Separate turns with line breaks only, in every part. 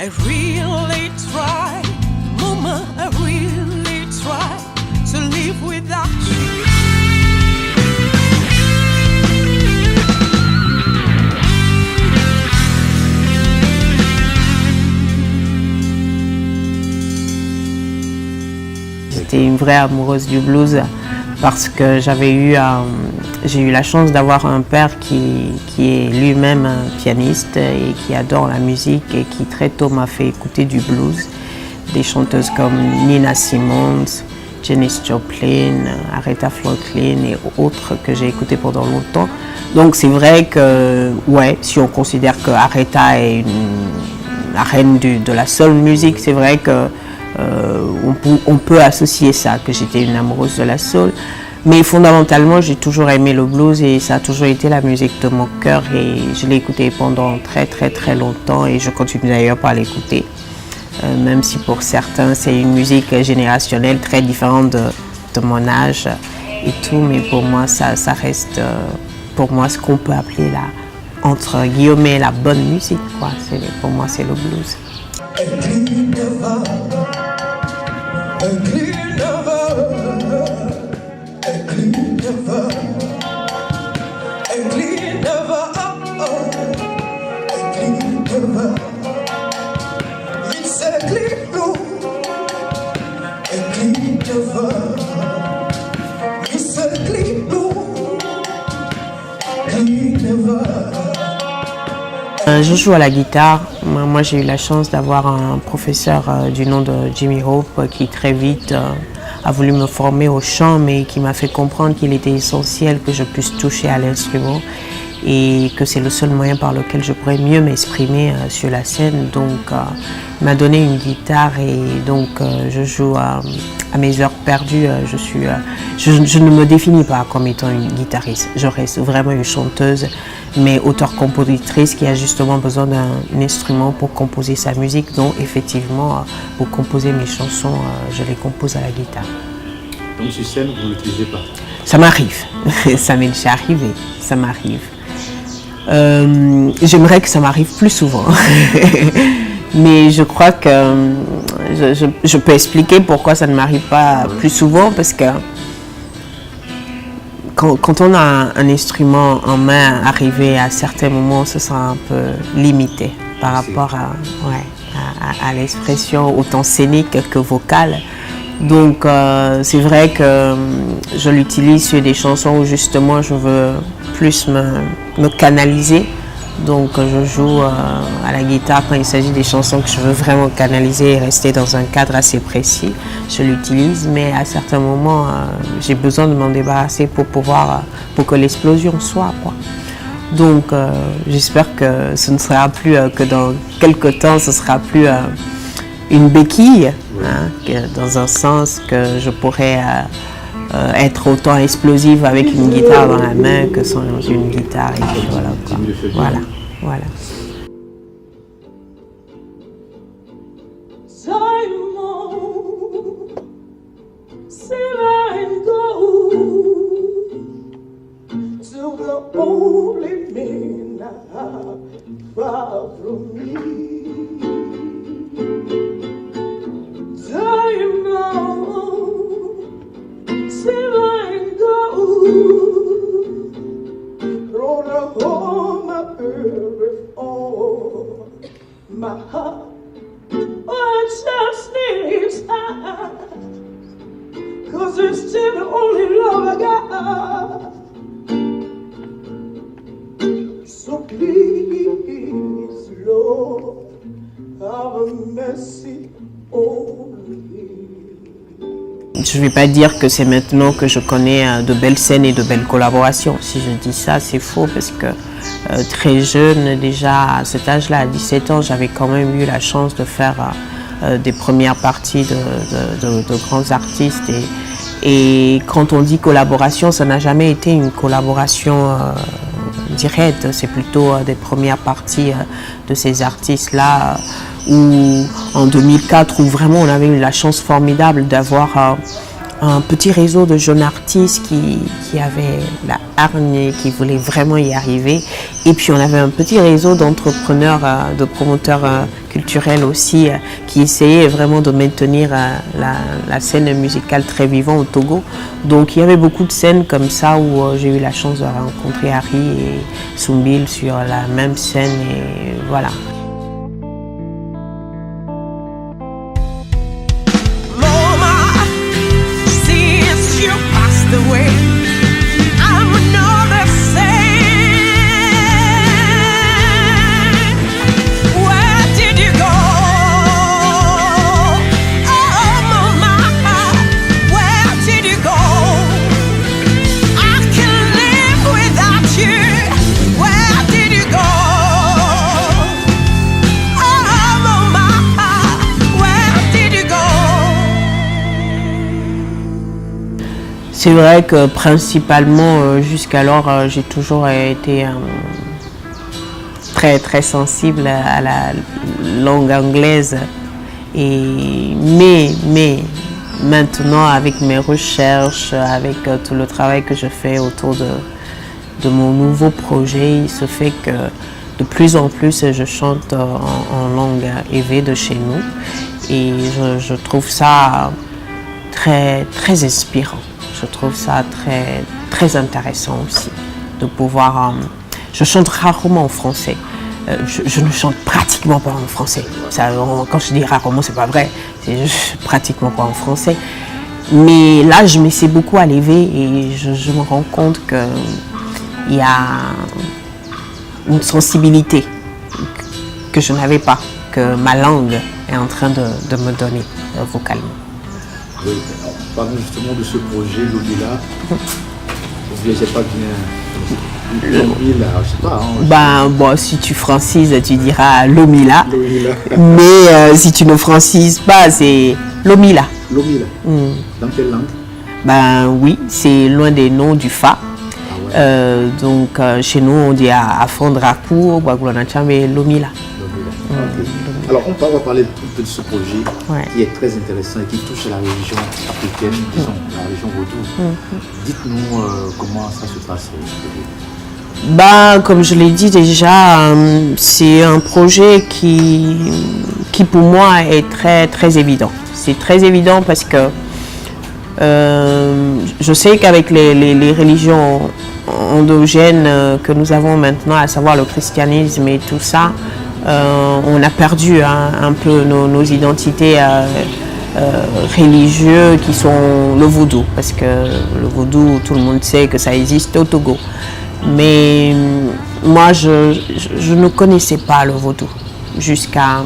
I really try, Mama, I really try to live without you.
J'étais une vraie amoureuse du blues parce que j'ai eu la chance d'avoir un père qui est lui-même un pianiste et qui adore la musique et qui très tôt m'a fait écouter du blues. Des chanteuses comme Nina Simone, Janis Joplin, Aretha Franklin et autres que j'ai écoutées pendant longtemps. Donc c'est vrai que, ouais, si on considère que Aretha est la reine de la soul music, c'est vrai que on peut associer ça, que j'étais une amoureuse de la soul. Mais fondamentalement, j'ai toujours aimé le blues et ça a toujours été la musique de mon cœur et je l'ai écouté pendant très longtemps et je continue d'ailleurs par l'écouter. Même si pour certains, c'est une musique générationnelle très différente de mon âge et tout, mais pour moi, ça reste pour moi ce qu'on peut appeler entre guillemets la bonne musique, quoi. Pour moi, c'est le blues. Je joue à la guitare. Moi, j'ai eu la chance d'avoir un professeur du nom de Jimmy Hope qui très vite a voulu me former au chant, mais qui m'a fait comprendre qu'il était essentiel que je puisse toucher à l'instrument et que c'est le seul moyen par lequel je pourrais mieux m'exprimer sur la scène. Donc, il m'a donné une guitare et donc je joue à mes heures perdues. Je ne me définis pas comme étant une guitariste. Je reste vraiment une chanteuse, mais auteure-compositrice qui a justement besoin d'un instrument pour composer sa musique. Donc, effectivement, pour composer mes chansons, je les compose à la guitare.
Donc, sur scène, vous ne l'utilisez pas?
Ça m'arrive. Ça m'est déjà arrivé. Ça m'arrive. J'aimerais que ça m'arrive plus souvent. Mais je crois que je peux expliquer pourquoi ça ne m'arrive pas plus souvent, parce que quand on a un instrument en main, arrivé à certains moments, ce sera un peu limité par rapport à l'expression autant scénique que vocale. Donc c'est vrai que je l'utilise sur des chansons où justement je veux plus me canaliser. Donc je joue à la guitare quand il s'agit des chansons que je veux vraiment canaliser et rester dans un cadre assez précis. Je l'utilise, mais à certains moments, j'ai besoin de m'en débarrasser pour que l'explosion soit, quoi. Donc j'espère que ce ne sera plus, que dans quelques temps, ce sera plus une béquille, dans un sens que je pourrais être autant explosive avec une guitare dans la main que sans une guitare. Et puis voilà, quoi. Voilà. Je ne vais pas dire que c'est maintenant que je connais de belles scènes et de belles collaborations. Si je dis ça, c'est faux parce que très jeune, déjà à cet âge-là, à 17 ans, j'avais quand même eu la chance de faire des premières parties de grands artistes. Et quand on dit collaboration, ça n'a jamais été une collaboration directe. C'est plutôt des premières parties de ces artistes-là. Où en 2004, où vraiment on avait eu la chance formidable d'avoir un petit réseau de jeunes artistes qui avaient la hargne et qui voulaient vraiment y arriver. Et puis on avait un petit réseau d'entrepreneurs, de promoteurs culturels aussi, qui essayaient vraiment de maintenir la scène musicale très vivante au Togo. Donc il y avait beaucoup de scènes comme ça où j'ai eu la chance de rencontrer Harry et Soumbil sur la même scène et voilà. C'est vrai que principalement jusqu'alors j'ai toujours été très sensible à la langue anglaise mais maintenant avec mes recherches, avec tout le travail que je fais autour de mon nouveau projet, il se fait que de plus en plus je chante en langue évé de chez nous et je trouve ça très inspirant. Je trouve ça très intéressant aussi de pouvoir... je chante rarement en français. Je ne chante pratiquement pas en français. Ça, quand je dis rarement, c'est pas vrai. C'est pratiquement pas en français. Mais là, je m'essaie beaucoup à l'éveil et je me rends compte qu'il y a une sensibilité que je n'avais pas, que ma langue est en train de me donner vocalement.
Oui, alors, parlons justement de ce projet Lomila. Je ne sais pas bien. Lomila, je sais pas. Hein,
bon, si tu francises, tu diras Lomila. Mais si tu ne francises pas, c'est Lomila.
Lomila. Dans quelle langue?
Oui, c'est l'un des noms du Fa.
Ah ouais.
Donc chez nous, on dit à Fondrapou, mais Lomila.
Okay. Alors, on va parler un peu de ce projet qui est très intéressant et qui touche à la religion africaine, disons, la religion vaudou. Dites-nous comment ça se passe.
Comme je l'ai dit déjà, c'est un projet qui pour moi est très évident. C'est très évident parce que je sais qu'avec les religions endogènes que nous avons maintenant, à savoir le christianisme et tout ça, on a perdu un peu nos identités religieuses qui sont le vaudou, parce que le vaudou, tout le monde sait que ça existe au Togo. Mais moi, je ne connaissais pas le vaudou jusqu'à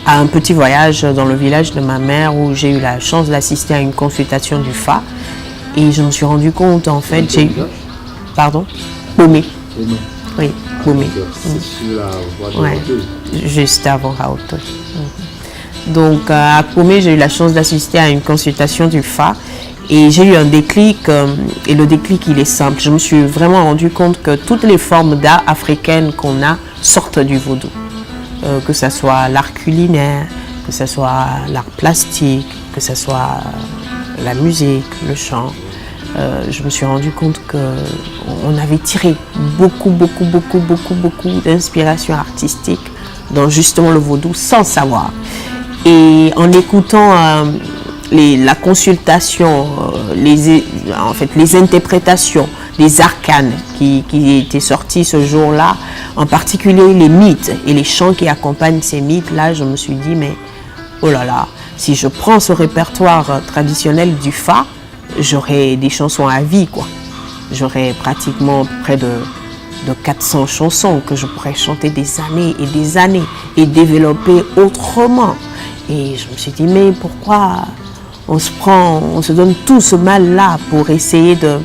un petit voyage dans le village de ma mère où j'ai eu la chance d'assister à une consultation du Fa. Et je me suis rendu compte, en fait, Pardon? Bomé. Oui, Bomé.
C'est sur la voie de Hauteuil.
Juste avant Hauteuil. Donc, à Bomé, j'ai eu la chance d'assister à une consultation du Fa. Et j'ai eu un déclic, et le déclic, il est simple. Je me suis vraiment rendu compte que toutes les formes d'art africaines qu'on a sortent du vaudou. Que ce soit l'art culinaire, que ce soit l'art plastique, que ce soit la musique, le chant. Je me suis rendu compte qu'on avait tiré beaucoup d'inspiration artistique dans justement le vaudou sans savoir. Et en écoutant la consultation, les interprétations des arcanes qui étaient sortis ce jour-là, en particulier les mythes et les chants qui accompagnent ces mythes-là, je me suis dit, mais oh là là, si je prends ce répertoire traditionnel du Fa, j'aurais des chansons à vie, quoi. J'aurais pratiquement près de 400 chansons que je pourrais chanter des années et développer autrement. Et je me suis dit, mais pourquoi on se donne tout ce mal-là pour essayer de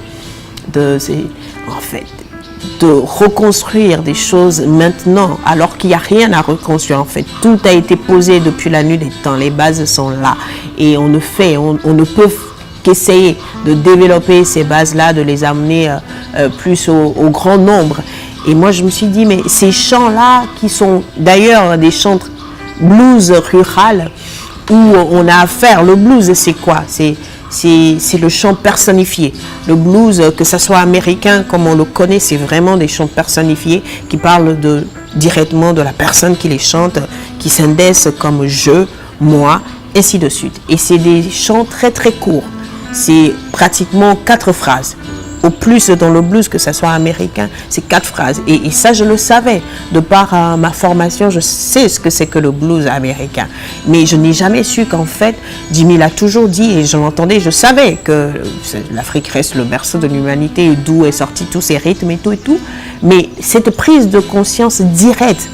reconstruire des choses maintenant, alors qu'il n'y a rien à reconstruire. En fait, tout a été posé depuis la nuit des temps, les bases sont là. Et on ne peut qu'essayer de développer ces bases-là, de les amener plus au grand nombre. Et moi, je me suis dit, mais ces chants-là, qui sont d'ailleurs des chants blues rural, où on a affaire. Le blues, c'est quoi? C'est le chant personnifié. Le blues, que ce soit américain comme on le connaît, c'est vraiment des chants personnifiés qui parlent directement de la personne qui les chante, qui s'indexent comme je, moi, ainsi de suite. Et c'est des chants très très courts. C'est pratiquement 4 phrases. Au plus dans le blues, que ce soit américain, c'est 4 phrases. Et ça, je le savais. De par ma formation, je sais ce que c'est que le blues américain. Mais je n'ai jamais su qu'en fait, Jimmy l'a toujours dit, et je l'entendais, je savais que l'Afrique reste le berceau de l'humanité, d'où est sorti tous ces rythmes et tout et tout. Mais cette prise de conscience directe,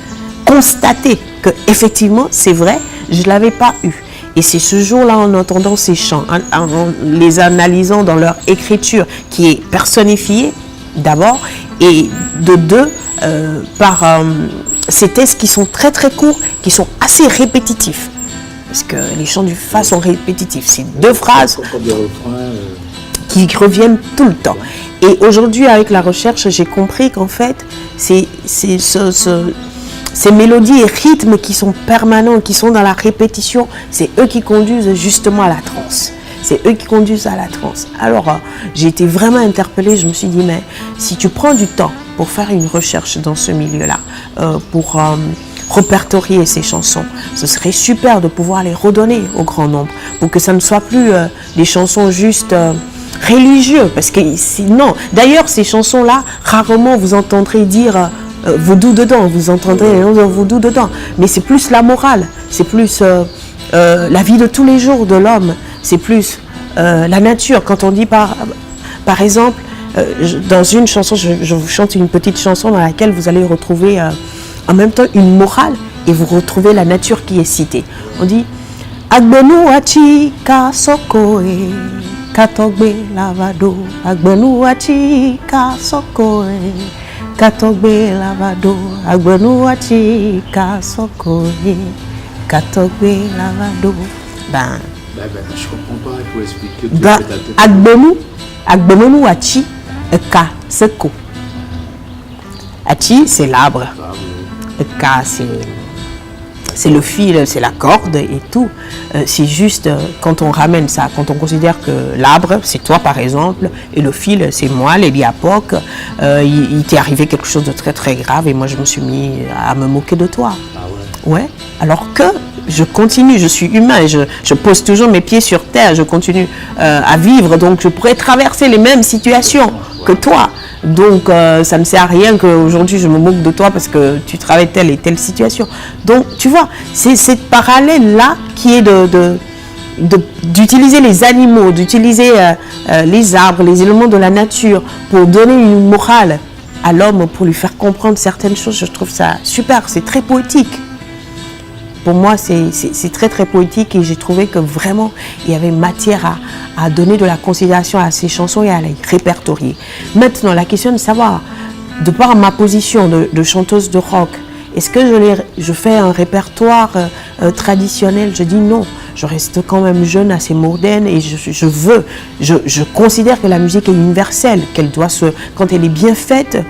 constatée que effectivement c'est vrai, je ne l'avais pas eu. Et c'est ce jour-là, en entendant ces chants, en les analysant dans leur écriture, qui est personnifiée d'abord, et de deux, par ces textes qui sont très très courts, qui sont assez répétitifs. Parce que les chants du Fa sont répétitifs. C'est 2 phrases qui reviennent tout le temps. Et aujourd'hui, avec la recherche, j'ai compris qu'en fait, c'est ces mélodies et rythmes qui sont permanents, qui sont dans la répétition, c'est eux qui conduisent justement à la transe. C'est eux qui conduisent à la transe. Alors, j'ai été vraiment interpellée. Je me suis dit, mais si tu prends du temps pour faire une recherche dans ce milieu-là, pour répertorier ces chansons, ce serait super de pouvoir les redonner au grand nombre, pour que ça ne soit plus des chansons juste religieuses. Parce que sinon, d'ailleurs, ces chansons-là, rarement vous entendrez dire vaudou dedans, vous entendrez vaudou dedans, mais c'est plus la morale, c'est plus la vie de tous les jours de l'homme, c'est plus la nature. Quand on dit par exemple, dans une chanson, je vous chante une petite chanson dans laquelle vous allez retrouver en même temps une morale et vous retrouvez la nature qui est citée. On dit Agbenu achi ka sokoe katogbe lavado, Agbenu achi ka sokoe Katogbe lavado, Agbenu achi ka sokoe, Katogbe lavado.
Je comprends pas, il faut expliquer.
Agbenu achi ka soko. Achi, c'est l'arbre. Ka, c'est le fil, c'est la corde et tout. C'est juste quand on ramène ça, quand on considère que l'arbre, c'est toi par exemple, et le fil, c'est moi, Lady Apoc, il t'est arrivé quelque chose de très très grave et moi je me suis mis à me moquer de toi. Ah ouais. Ouais. Alors que je continue, je suis humain, et je pose toujours mes pieds sur terre, je continue à vivre, donc je pourrais traverser les mêmes situations que toi. Donc, ça ne sert à rien qu'aujourd'hui je me moque de toi parce que tu travailles telle et telle situation. Donc, tu vois, c'est cette parallèle-là qui est d'utiliser les animaux, d'utiliser les arbres, les éléments de la nature pour donner une morale à l'homme, pour lui faire comprendre certaines choses. Je trouve ça super, c'est très poétique. Pour moi, c'est très très poétique et j'ai trouvé que vraiment il y avait matière à donner de la considération à ces chansons et à les répertorier. Maintenant, la question de savoir, de par ma position de chanteuse de rock, est-ce que je fais un répertoire traditionnel? Je dis non, je reste quand même jeune, assez moderne et je considère que la musique est universelle, qu'elle doit quand elle est bien faite,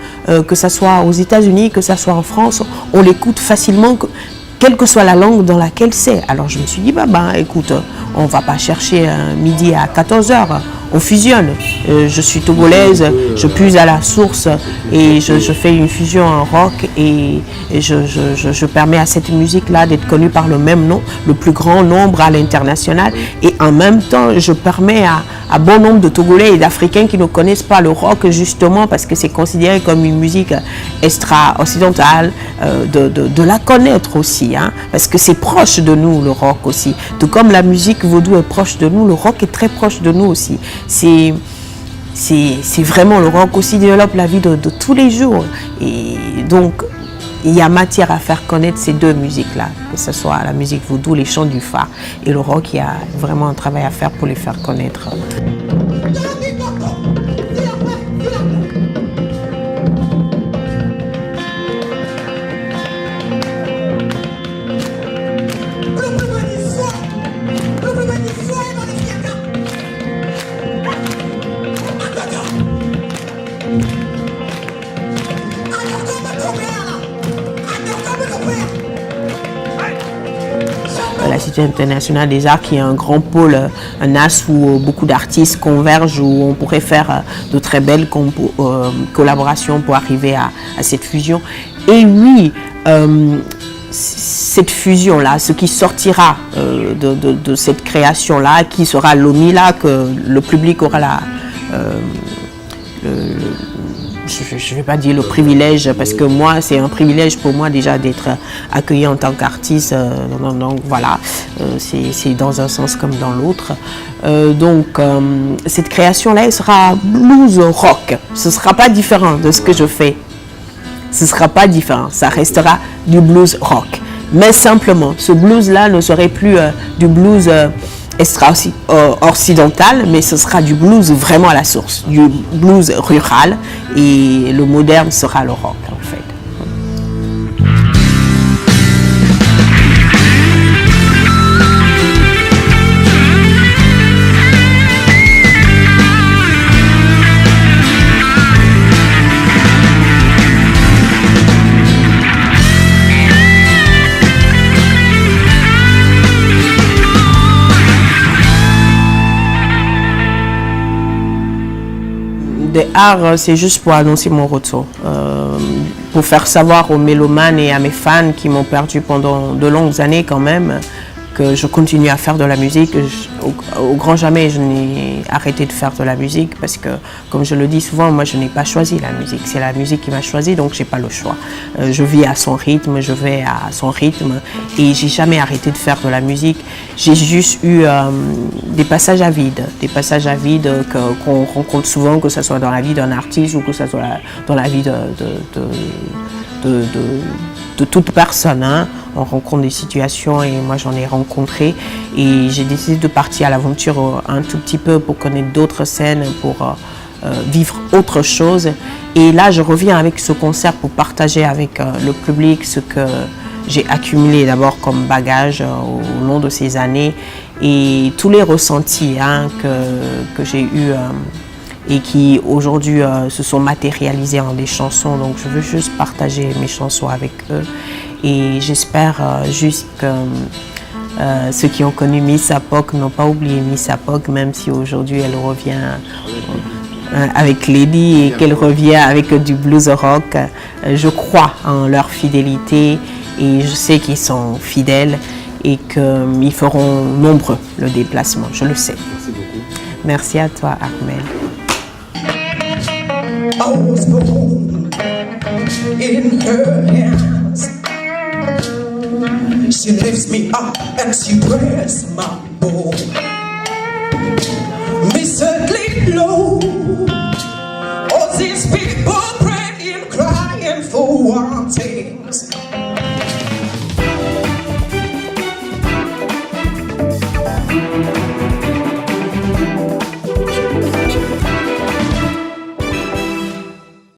que ce soit aux États-Unis, que ce soit en France, on l'écoute facilement, quelle que soit la langue dans laquelle c'est. Alors je me suis dit, écoute, on ne va pas chercher midi à 14h, on fusionne. Je suis togolaise, je puise à la source et je fais une fusion en rock et je permets à cette musique-là d'être connue par le même nom, le plus grand nombre à l'international. Et en même temps, je permets à bon nombre de Togolais et d'Africains qui ne connaissent pas le rock, justement parce que c'est considéré comme une musique extra-occidentale, de la connaître aussi, hein, parce que c'est proche de nous, le rock aussi. Tout comme la musique vaudou est proche de nous, le rock est très proche de nous aussi. C'est vraiment, le rock aussi développe la vie de tous les jours. Et donc, il y a matière à faire connaître ces deux musiques-là, que ce soit la musique vaudou, les chants du Fa et le rock. Il y a vraiment un travail à faire pour les faire connaître. l'Université internationale des arts, qui est un grand pôle, un as où beaucoup d'artistes convergent, où on pourrait faire de très belles collaborations pour arriver à cette fusion. Et oui, cette fusion-là, ce qui sortira de cette création-là, qui sera l'OMI-là, que le public aura je ne vais pas dire le privilège, parce que moi, c'est un privilège pour moi déjà d'être accueilli en tant qu'artiste. Donc voilà, c'est dans un sens comme dans l'autre. Cette création-là, elle sera blues rock. Ce ne sera pas différent de ce que je fais. Ce ne sera pas différent. Ça restera du blues rock. Mais simplement, ce blues-là ne serait plus du blues occidental, mais ce sera du blues vraiment à la source, du blues rural, et le moderne sera le rock en fait. Des arts, c'est juste pour annoncer mon retour, pour faire savoir aux mélomanes et à mes fans qui m'ont perdu pendant de longues années quand même, que je continue à faire de la musique. Au grand jamais, je n'ai arrêté de faire de la musique parce que, comme je le dis souvent, moi je n'ai pas choisi la musique. C'est la musique qui m'a choisi, donc je n'ai pas le choix. Je vis à son rythme, je vais à son rythme et j'ai jamais arrêté de faire de la musique. J'ai juste eu des passages à vide qu'on rencontre souvent, que ce soit dans la vie d'un artiste ou que ce soit dans la vie de toute personne, hein. On rencontre des situations et moi j'en ai rencontré et j'ai décidé de partir à l'aventure un tout petit peu pour connaître d'autres scènes, pour vivre autre chose. Et là je reviens avec ce concert pour partager avec le public ce que j'ai accumulé d'abord comme bagage au long de ces années et tous les ressentis, hein, que j'ai eu et qui aujourd'hui se sont matérialisés en des chansons. Donc je veux juste partager mes chansons avec eux et j'espère juste que ceux qui ont connu Miss Apoc n'ont pas oublié Miss Apoc, même si aujourd'hui elle revient avec Lady et qu'elle revient avec du blues rock. Je crois en leur fidélité et je sais qu'ils sont fidèles et qu'ils feront nombreux le déplacement, je le sais.
Merci beaucoup.
Merci à toi, Armel.
I was born in her hands. She lifts me up and she wears my bow. Miserably low. All these people praying, crying for one thing.